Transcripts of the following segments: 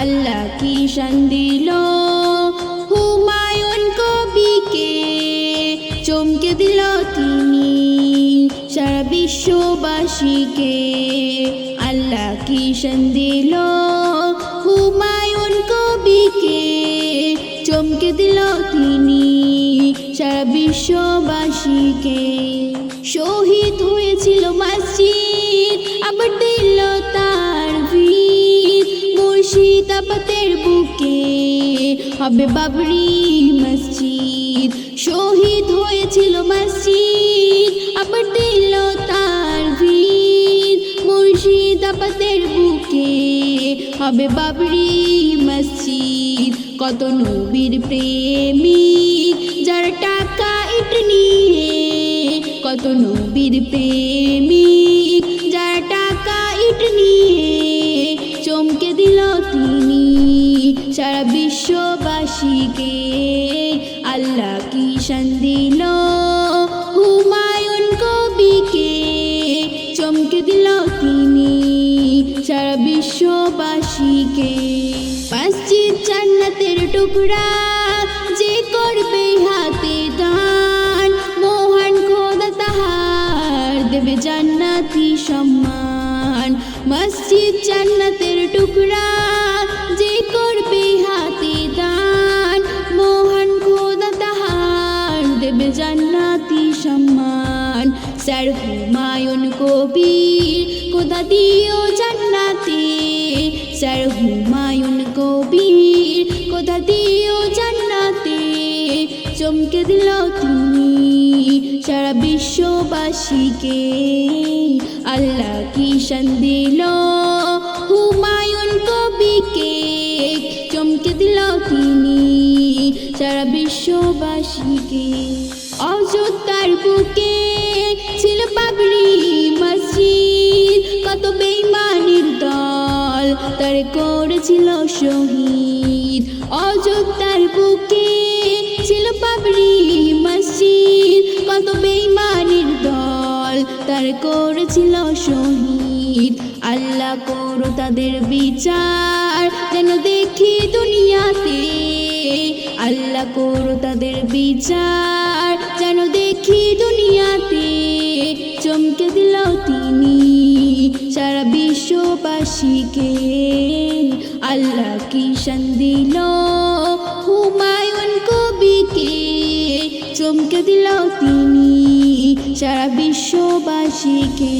আল্লাহ কি শান দিল হুমায়ুন কবিকে, চমকে দিল তিনি সারা বিশ্ববাসীকে। আল্লাহ কি শান দিল হুমায়ুন কবিকে, চমকে দিল তিনি সারা বিশ্ববাসীকে। শহীদ হয়েছিল মসজিদ, আবার দিল তার ভিত মুর্শিদাবাদের বুকে হবে বাবরি মসজিদ। শহীদ হয়েছিল মসজিদ, আবার দিল তার ভিত মুর্শিদাবাদের বুকে হবে বাবরি মসজিদ। কত নবীর প্রেমিক যার টাকা ইট নিয়ে, কত নবীর প্রেমিক যার টাকা ইট নিয়ে, চমকে দিল তিনি সারা বিশ্ববাসীকে। আল্লাহ কি শান দিল হুমায়ুন কবিকে, চমকে দিল তিনি সারা বিশ্ববাসীকে। মসজিদ জান্নাতের টুকরা, যে করবে হাতে দান, মহান খোদা তাহার দেবে জান্নাতি সম্মান। মসজিদ জান্নাতের টুকরা, যে করবে হাতে দান, মহান খোদা তাহার দেবে জান্নাতি সম্মান। স্যার হুমায়ুন কবির খোদা দিও জান্নাতে, স্যার হুমায়ুন কবির খোদা দিও জান্নাতে, চমকে দিল তিনি সারা বিশ্ববাসীকে। আল্লাহ কি শান দিল হুমায়ুন কবিকে, চমকে দিল তিনি সারা বিশ্ববাসীকে। অযোধ্যার বুকে ছিল বাবরি মসজিদ, কত বেঈমানের দল তারে করেছিল শহীদ। অযোধ্যার বুকে ছিল বাবরি মসজিদ, কত বেঈমানের দল তারে করেছিল শহীদ। আল্লাহ করো তাদের বিচার যেন দেখি দুনিয়াতে, আল্লাহ করো তাদের বিচার যেন দেখি দুনিয়াতে, চমকে দিল তিনি সারা বিশ্ববাসীকে। আল্লাহ কি শান দিল হুমায়ুন কবিকে, চমকে দিল তিনি সারা বিশ্ববাসীকে।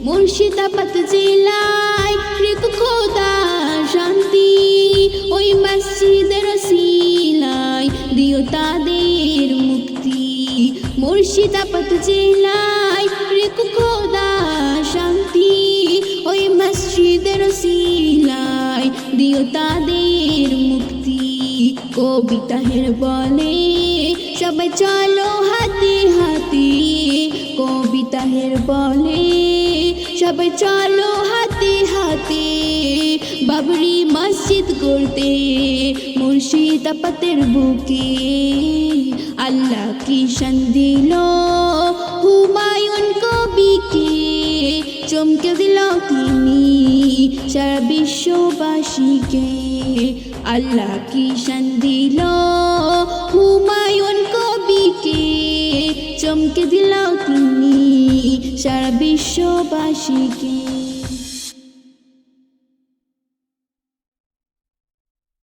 মুর্শিদাবাদ জেলায় রিক খোদা শান্তি, ওই মসজিদের ওসিলায় দিও তাদের মুক্তি। মুর্শিদাবাদ জেলায় রিক খোদা শান্তি, ওই মসজিদের ওসিলায় দিও তাদের মুক্তি। কবি তাহের বলে সবাই চলো হাতে হাতে, কবি তাহের বলে সবাই চলো হাতে হাতে, বাবরি মসজিদ করতে মুর্শিদাবাদের বুকে। আল্লাহ কি শান দিল হুমায়ুন কবিকে, চমকে দিল তিনি সারা বিশ্ববাসীকে। আল্লাহ কি শান দিল হুমায়ুন কবিকে, চমকে দিল তিনি সারা বিশ্ববাসীকে।